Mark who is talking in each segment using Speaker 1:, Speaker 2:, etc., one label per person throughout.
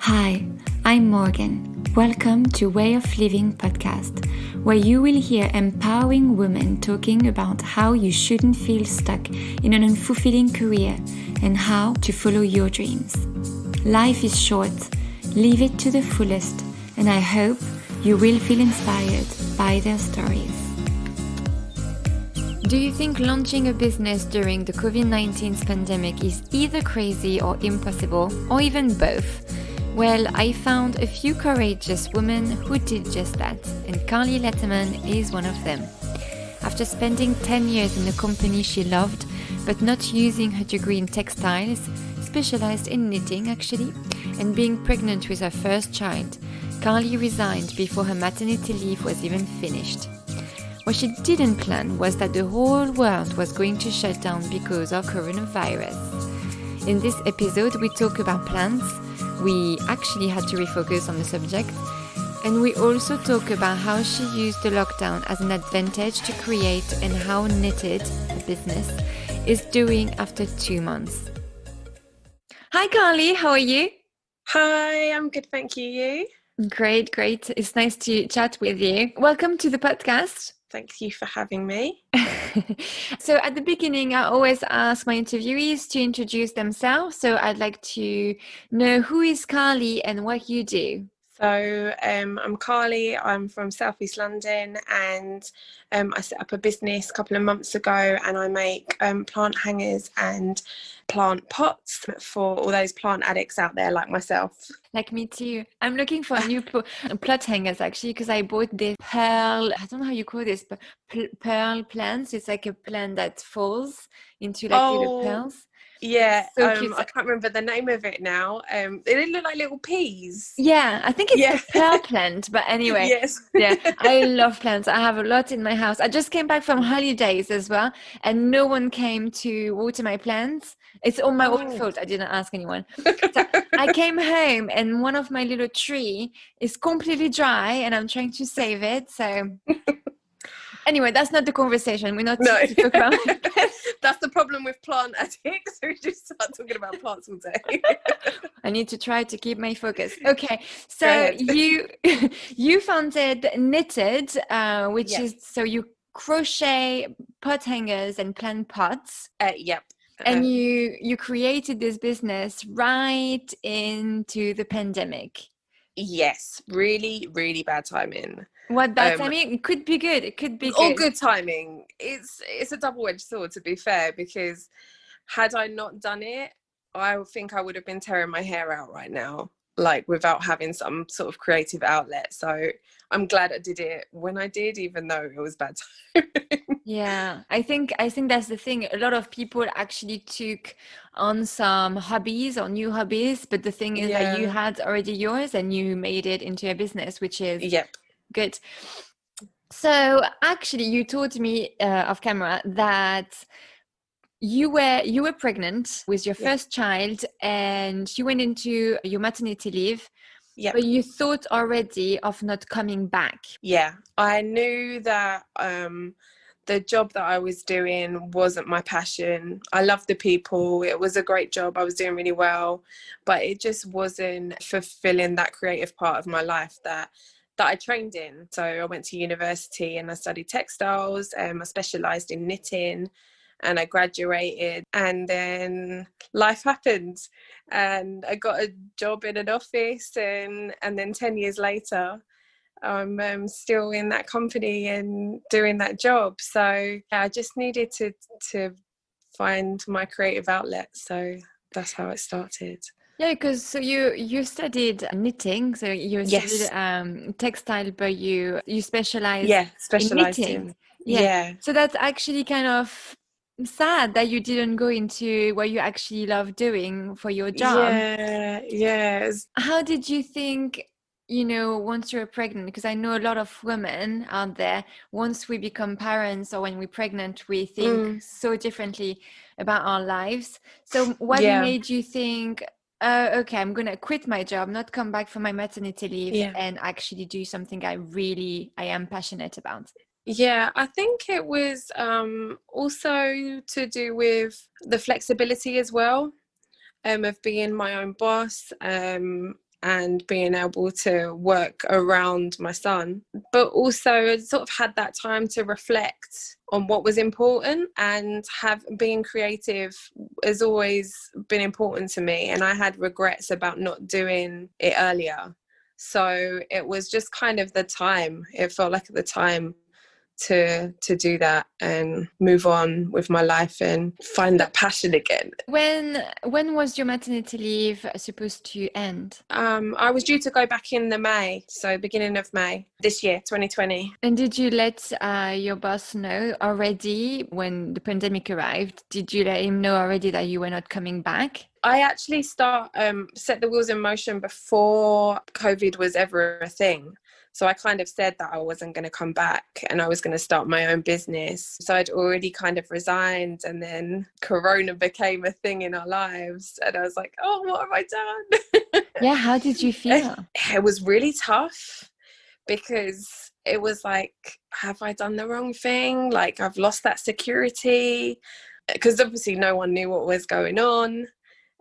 Speaker 1: Hi, I'm Morgan. Welcome to Way of Living podcast, where you will hear empowering women talking about how you shouldn't feel stuck in an unfulfilling career and how to follow your dreams. Life is short, live it to the fullest, and I hope you will feel inspired by their stories. Do you think launching a business during the COVID-19 pandemic is either crazy or impossible, or even both? Well, I found a few courageous women who did just that, and Carly Latterman is one of them. After spending 10 years in a company she loved, but not using her degree in textiles, specialized in knitting actually, and being pregnant with her first child, Carly resigned before her maternity leave was even finished. What she didn't plan was that the whole world was going to shut down because of coronavirus. In this episode, we talk about plans. We actually had to refocus on the subject, and we also talk about how she used the lockdown as an advantage to create and how Knttd, her business, is doing after 2 months. Hi Carly, how are you?
Speaker 2: Hi, I'm good, thank you. You?
Speaker 1: Great. It's nice to chat with you. Welcome to the podcast.
Speaker 2: Thank you for having me.
Speaker 1: So at the beginning, I always ask my interviewees to introduce themselves. So I'd like to know who is Carly and what you do.
Speaker 2: So I'm Carly, I'm from South East London, and I set up a business a couple of months ago, and I make plant hangers and plant pots for all those plant addicts out there like myself.
Speaker 1: Like me too. I'm looking for new plot hangers actually, because I bought this pearl, I don't know how you call this, but pearl plants. It's like a plant that falls into like little pearls.
Speaker 2: Yeah,
Speaker 1: So cute.
Speaker 2: I can't remember the name of it now. They look like little peas.
Speaker 1: Yeah, I think it's the pearl plant, but anyway.
Speaker 2: Yes.
Speaker 1: Yeah, I love plants. I have a lot in my house. I just came back from holidays as well, and no one came to water my plants. It's all my own fault. I didn't ask anyone. So I came home and one of my little tree is completely dry and I'm trying to save it. So anyway, that's not the conversation. We're not to talk about
Speaker 2: That's the problem with plant addicts. We just start talking about plants all day.
Speaker 1: I need to try to keep my focus. Okay, so you founded Knttd, which is so you crochet pot hangers and plant pots.
Speaker 2: Yep.
Speaker 1: And you created this business right into the pandemic.
Speaker 2: Yes, really, really bad timing.
Speaker 1: What bad timing? It could be good. It could be good.
Speaker 2: All good timing. It's a double-edged sword, to be fair, because had I not done it, I think I would have been tearing my hair out right now, like without having some sort of creative outlet. So I'm glad I did it when I did, even though it was bad timing.
Speaker 1: Yeah, I think that's the thing. A lot of people actually took on some hobbies or new hobbies, but the thing is that you had already yours and you made it into a business, which is good. So actually, you told me off camera that you were pregnant with your first child and you went into your maternity leave. Yeah, but you thought already of not coming back.
Speaker 2: Yeah, I knew that the job that I was doing wasn't my passion. I loved the people. It was a great job. I was doing really well, but it just wasn't fulfilling that creative part of my life that I trained in. So I went to university and I studied textiles. I specialised in knitting and I graduated, and then life happened and I got a job in an office, and then 10 years later I'm still in that company and doing that job. So I just needed to find my creative outlet. So that's how it started.
Speaker 1: Yeah, because so you studied knitting, so you studied textile, but you specialized in knitting. Yeah. So that's actually kind of sad that you didn't go into what you actually love doing for your job.
Speaker 2: Yes.
Speaker 1: How did you think, once you're pregnant? Because I know a lot of women out there, once we become parents or when we're pregnant, we think so differently about our lives. So what made you think, okay, I'm going to quit my job, not come back from my maternity leave and actually do something I am passionate about?
Speaker 2: Yeah, I think it was also to do with the flexibility as well, of being my own boss, and being able to work around my son, but also sort of had that time to reflect on what was important, and being creative has always been important to me, and I had regrets about not doing it earlier. So it was just kind of the time, it felt like at the time to do that and move on with my life and find that passion again.
Speaker 1: When was your maternity leave supposed to end?
Speaker 2: I was due to go back in the May, so beginning of May this year, 2020.
Speaker 1: And did you let your boss know already when the pandemic arrived? Did you let him know already that you were not coming back?
Speaker 2: I actually set the wheels in motion before COVID was ever a thing. So I kind of said that I wasn't going to come back and I was going to start my own business. So I'd already kind of resigned, and then Corona became a thing in our lives. And I was like, oh, what have I done?
Speaker 1: Yeah, how did you feel?
Speaker 2: It was really tough, because it was like, have I done the wrong thing? Like, I've lost that security, because obviously no one knew what was going on.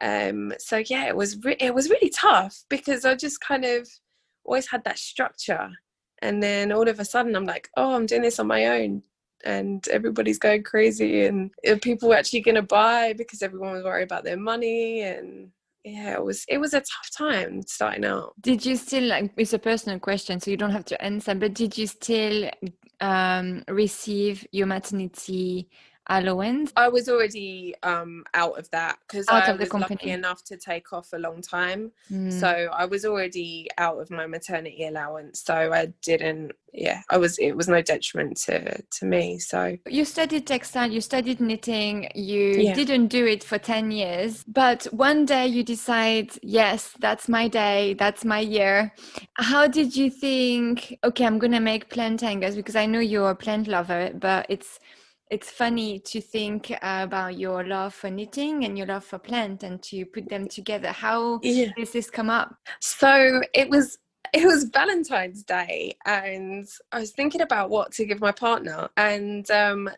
Speaker 2: So yeah, it was really tough, because I just kind of always had that structure, and then all of a sudden I'm like, oh, I'm doing this on my own, and everybody's going crazy, and are people actually going to buy, because everyone was worried about their money. And yeah, it was a tough time starting out.
Speaker 1: Did you still, like, it's a personal question, so you don't have to answer, but did you still receive your maternity allowance?
Speaker 2: I was already out of that, because I was lucky enough to take off a long time. So I was already out of my maternity allowance. So I didn't, it was no detriment to me. So
Speaker 1: you studied textile, you studied knitting, you didn't do it for 10 years, but one day you decide, yes, that's my day, that's my year. How did you think, okay, I'm going to make plant hangers? Because I know you're a plant lover, but it's funny to think about your love for knitting and your love for plant and to put them together. How does this come up?
Speaker 2: So it was Valentine's Day, and I was thinking about what to give my partner. And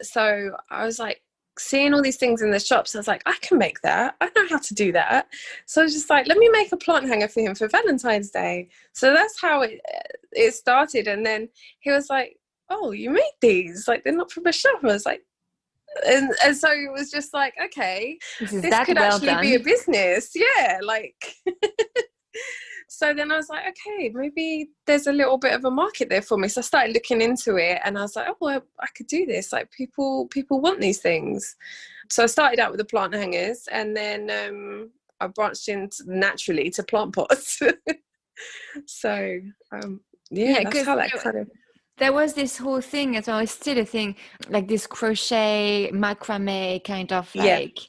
Speaker 2: so I was like, seeing all these things in the shops, I was like, I can make that. I know how to do that. So I was just like, let me make a plant hanger for him for Valentine's Day. So that's how it started. And then he was like, oh, you make these? Like, they're not from a shop. I was like, and so it was just like, okay, this could actually be a business. Yeah, like, so then I was like, okay, maybe there's a little bit of a market there for me. So I started looking into it, and I was like, oh, well, I could do this. Like, people want these things. So I started out with the plant hangers, and then I branched into naturally to plant pots. So that's how that kind of...
Speaker 1: There was this whole thing as well, it's still a thing, like this crochet macrame kind of like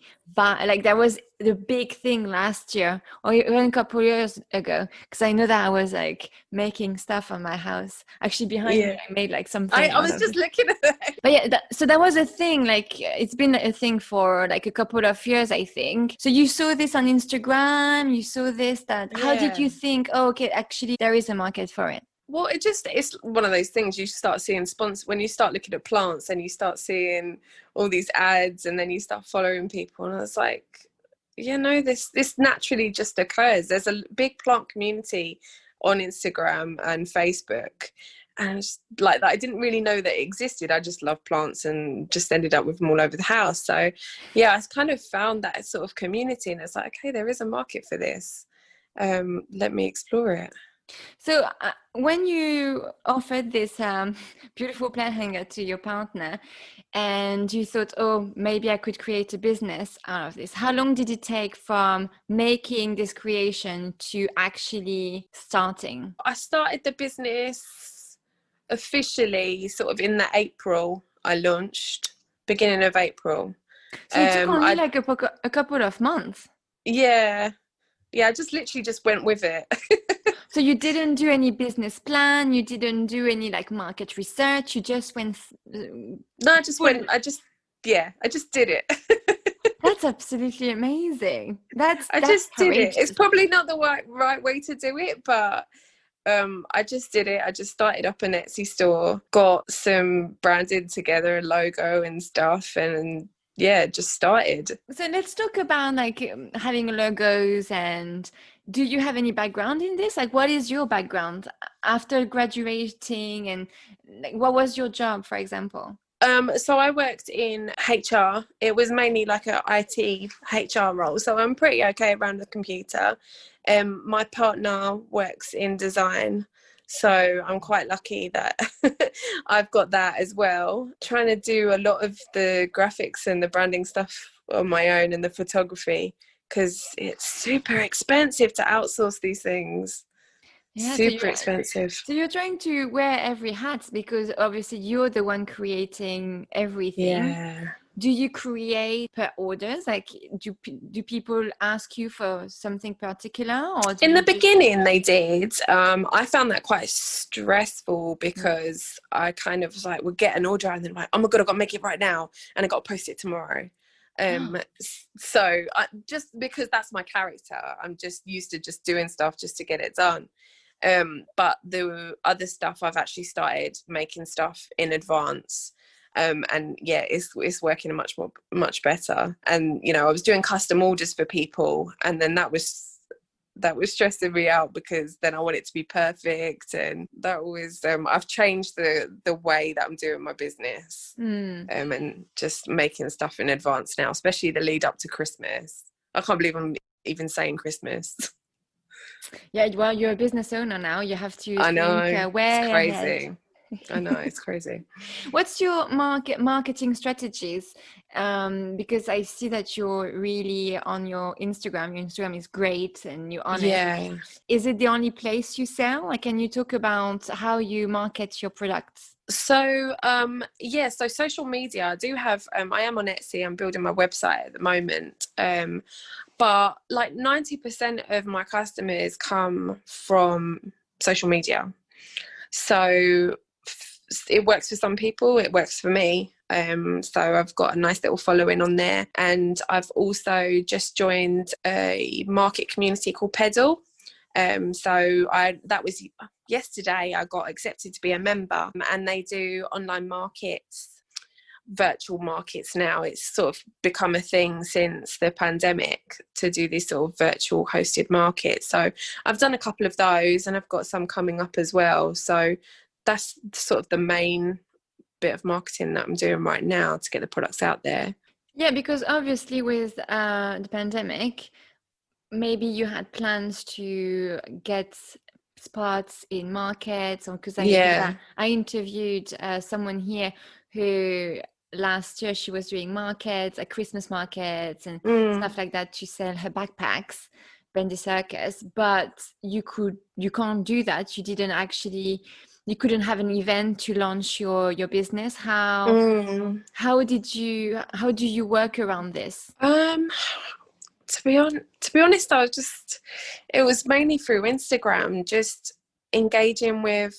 Speaker 1: that was the big thing last year or even a couple of years ago, because I know that I was like making stuff on my house. Actually behind me I made like something.
Speaker 2: I was just looking at that.
Speaker 1: But yeah, so that was a thing, like it's been a thing for like a couple of years, I think. So you saw this on Instagram, you saw this, how did you think, oh, okay, actually there is a market for it?
Speaker 2: Well, it's one of those things you start seeing when you start looking at plants, and you start seeing all these ads, and then you start following people. And I was like, this naturally just occurs. There's a big plant community on Instagram and Facebook. And it's like that. I didn't really know that it existed. I just love plants and just ended up with them all over the house. So yeah, I kind of found that sort of community, and it's like, okay, there is a market for this. Let me explore it.
Speaker 1: So when you offered this beautiful plant hanger to your partner and you thought, oh, maybe I could create a business out of this, how long did it take from making this creation to actually starting?
Speaker 2: I started the business officially sort of in the April. I launched beginning of April.
Speaker 1: So it took only like a couple of months.
Speaker 2: Yeah, I just literally just went with it.
Speaker 1: So you didn't do any business plan, you didn't do any like market research, you just went...
Speaker 2: No, I just went, I just did it.
Speaker 1: That's absolutely amazing. I
Speaker 2: just did it. It's probably not the right way to do it, but I just did it. I just started up an Etsy store, got some branded together, a logo and stuff, and just started.
Speaker 1: So let's talk about like having logos and Do you have any background in this? Like, what is your background after graduating, and like, what was your job, for example?
Speaker 2: So I worked in HR. It was mainly like a IT HR role. So I'm pretty okay around the computer. My partner works in design. So I'm quite lucky that I've got that as well. Trying to do a lot of the graphics and the branding stuff on my own and the photography, because it's super expensive to outsource these things.
Speaker 1: Yeah,
Speaker 2: Super expensive.
Speaker 1: so you're trying to wear every hat, because obviously you're the one creating everything.
Speaker 2: Yeah.
Speaker 1: Do you create per orders? Like, do people ask you for something particular, or do
Speaker 2: In the
Speaker 1: you just...
Speaker 2: beginning, they did. I found that quite stressful, because I kind of was like, would get an order and then like, oh my God, I've got to make it right now, and I got to post it tomorrow. So just because that's my character, I'm just used to just doing stuff just to get it done. But the other stuff, I've actually started making stuff in advance. And yeah, it's working much better. And I was doing custom orders for people, and then that was stressing me out, because then I want it to be perfect, and that was I've changed the way that I'm doing my business, and just making stuff in advance now, especially the lead up to Christmas. I can't believe I'm even saying Christmas.
Speaker 1: Yeah, well, you're a business owner now. You have to
Speaker 2: I know,
Speaker 1: think way
Speaker 2: it's
Speaker 1: ahead.
Speaker 2: crazy. I know, it's crazy.
Speaker 1: What's your marketing strategies? Because I see that you're really on your Instagram. Your Instagram is great, and you're on it.
Speaker 2: Yeah.
Speaker 1: Is it the only place you sell? Like, can you talk about how you market your products?
Speaker 2: So so social media, I do have I am on Etsy. I'm building my website at the moment, but like 90% of my customers come from social media. So it works for some people, it works for me. So I've got a nice little following on there, and I've also just joined a market community called Pedal. So that was yesterday. I got accepted to be a member, and they do online markets, virtual markets now. It's sort of become a thing since the pandemic to do these sort of virtual hosted markets. So I've done a couple of those, and I've got some coming up as well. So that's sort of the main bit of marketing that I'm doing right now to get the products out there.
Speaker 1: Yeah, because obviously with the pandemic, maybe you had plans to get spots in markets, or because I interviewed someone here who last year she was doing markets, Christmas markets and stuff like that, to sell her backpacks, Bendy Circus. But you can't do that. You couldn't have an event to launch your business. How do you work around this?
Speaker 2: To be honest, it was mainly through Instagram, just engaging with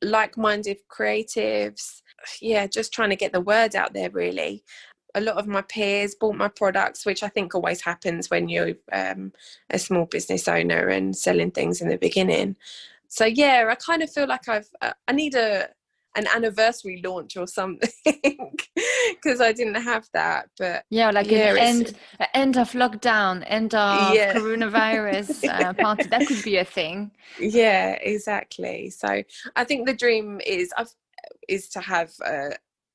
Speaker 2: like-minded creatives. Yeah, just trying to get the word out there, really. A lot of my peers bought my products, which I think always happens when you're a small business owner and selling things in the beginning. So yeah, I kind of feel like I need an anniversary launch or something, because I didn't have that. But
Speaker 1: yeah, like an end of lockdown, end of coronavirus party. That could be a thing.
Speaker 2: Yeah, exactly. So I think the dream is to have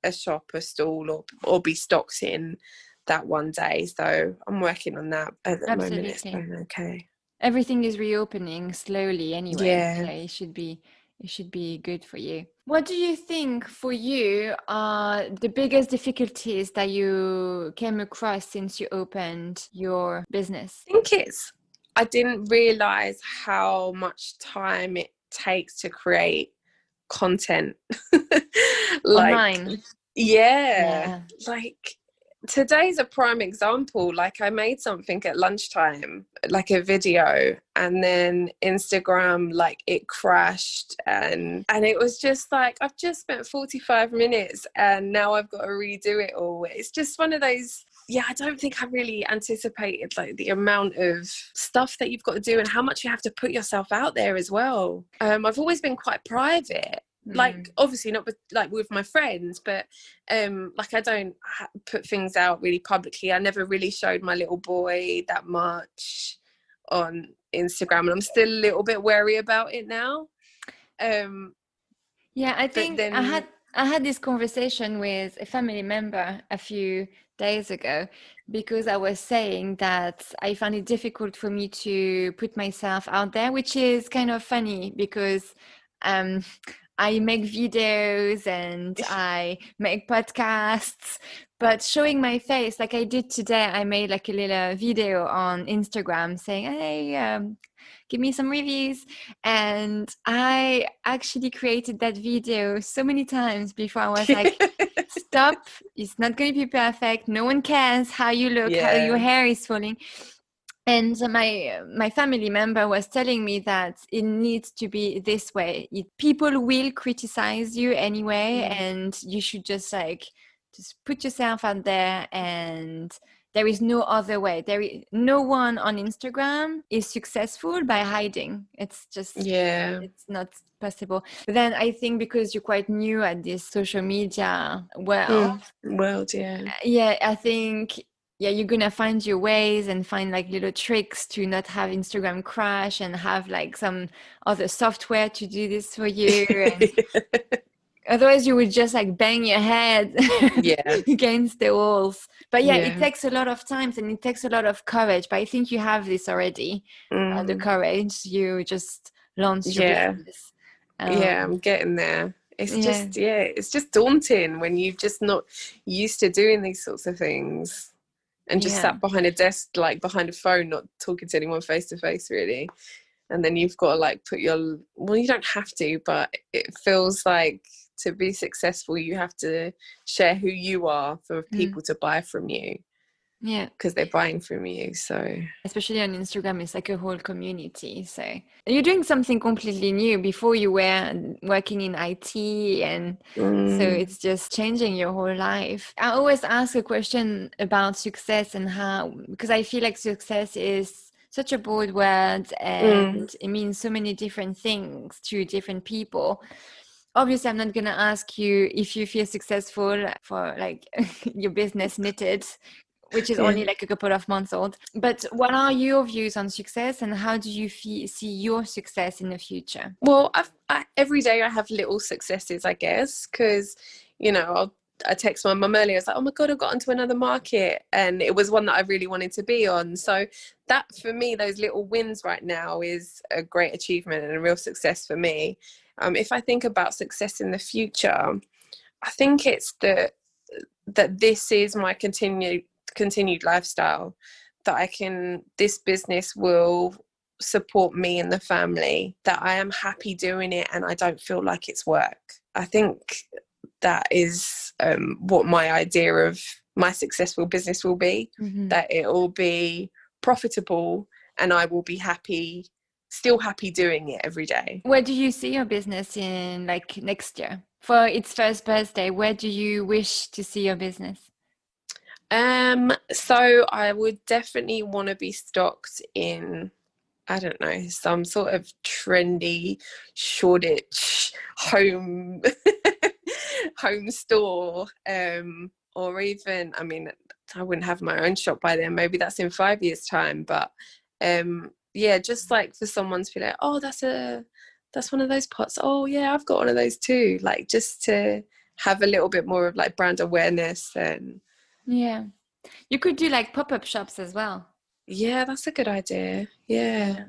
Speaker 2: a shop, a stall, or be stocked in that one day. So I'm working on that at the moment. It's going okay.
Speaker 1: Everything is reopening slowly anyway.
Speaker 2: Yeah.
Speaker 1: So it should be good for you. What do you think for you are the biggest difficulties that you came across since you opened your business?
Speaker 2: I think I didn't realize how much time it takes to create content.
Speaker 1: Online.
Speaker 2: Yeah. Like today's a prime example. Like I made something at lunchtime, like a video, and then Instagram, like it crashed, and it was just like, I've just spent 45 minutes and now I've got to redo it all. It's just one of those, yeah, I don't think I really anticipated like the amount of stuff that you've got to do and how much you have to put yourself out there as well. I've always been quite private. Like obviously not with my friends, but like I don't put things out really publicly. I never really showed my little boy that much on Instagram, and I'm still a little bit wary about it now.
Speaker 1: Yeah, I think
Speaker 2: then
Speaker 1: I had this conversation with a family member a few days ago, because I was saying that I found it difficult for me to put myself out there, which is kind of funny because I make videos and I make podcasts, but showing my face, like I did today, I made like a little video on Instagram saying, hey, give me some reviews. And I actually created that video so many times before I was like, stop, it's not going to be perfect. No one cares how you look, how your hair is falling. And my family member was telling me that it needs to be this way. People will criticize you anyway, and you should just put yourself out there, and there is no other way. No one on Instagram is successful by hiding. It's just, it's not possible. But then I think because you're quite new at this social media world, I think you're gonna find your ways and find like little tricks to not have Instagram crash and have like some other software to do this for you. And otherwise you would just like bang your head against the walls. But it takes a lot of time and it takes a lot of courage. But I think you have this already, the courage. You just launch your business.
Speaker 2: I'm getting there. It's just daunting when you're just not used to doing these sorts of things. And just sat behind a desk, like behind a phone, not talking to anyone face to face, really. And then you've got to like you don't have to, but it feels like to be successful, you have to share who you are for people to buy from you. Yeah. Because they're buying from you. So
Speaker 1: especially on Instagram, it's like a whole community. So you're doing something completely new. Before you were working in IT, and so it's just changing your whole life. I always ask a question about success and how, because I feel like success is such a broad word and it means so many different things to different people. Obviously, I'm not going to ask you if you feel successful for like your business Knttd, which is only like a couple of months old. But what are your views on success, and how do you see your success in the future?
Speaker 2: Well, every day I have little successes, I guess, because, I text my mum earlier. I was like, oh my God, I got onto another market. And it was one that I really wanted to be on. So that, for me, those little wins right now is a great achievement and a real success for me. If I think about success in the future, I think it's that this is my continued lifestyle, that this business will support me and the family, that I am happy doing it and I don't feel like it's work. I think that is what my idea of my successful business will be, that it will be profitable and I will be still happy doing it every day.
Speaker 1: Where do you see your business in like next year? For its first birthday, where do you wish to see your business?
Speaker 2: So I would definitely want to be stocked in, I don't know, some sort of trendy Shoreditch home store, or even, I wouldn't have my own shop by then. Maybe that's in 5 years' time. But just like for someone to be like, oh, that's one of those pots. Oh yeah, I've got one of those too. Like just to have a little bit more of like brand awareness. And
Speaker 1: you could do like pop-up shops as well.
Speaker 2: Yeah, that's a good idea. Yeah.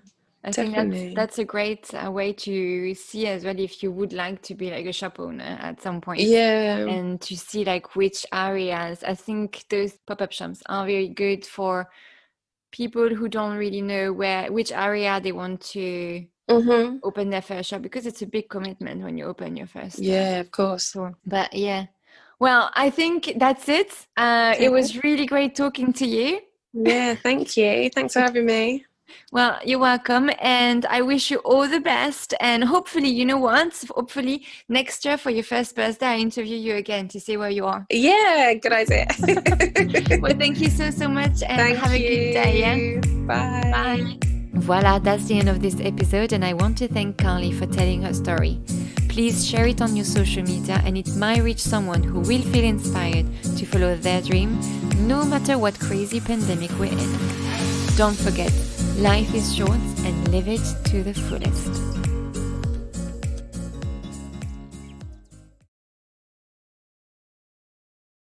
Speaker 1: I think that's a great way to see as well if you would like to be like a shop owner at some point.
Speaker 2: Yeah.
Speaker 1: And to see like which areas. I think those pop-up shops are very good for people who don't really know which area they want to open their first shop, because it's a big commitment when you open your first
Speaker 2: of course
Speaker 1: store. But well, I think that's it. It was really great talking to you.
Speaker 2: Yeah, thank you. Thanks for having me.
Speaker 1: Well, you're welcome, and I wish you all the best, and hopefully hopefully next year for your first birthday I interview you again to see where you are.
Speaker 2: Yeah, good idea.
Speaker 1: Well, thank you so much, and have a good day.
Speaker 2: Bye.
Speaker 1: Voila, that's the end of this episode, and I want to thank Carly for telling her story. Please share it on your social media, and it might reach someone who will feel inspired to follow their dream, no matter what crazy pandemic we're in. Don't forget, Life is short and live it to the fullest.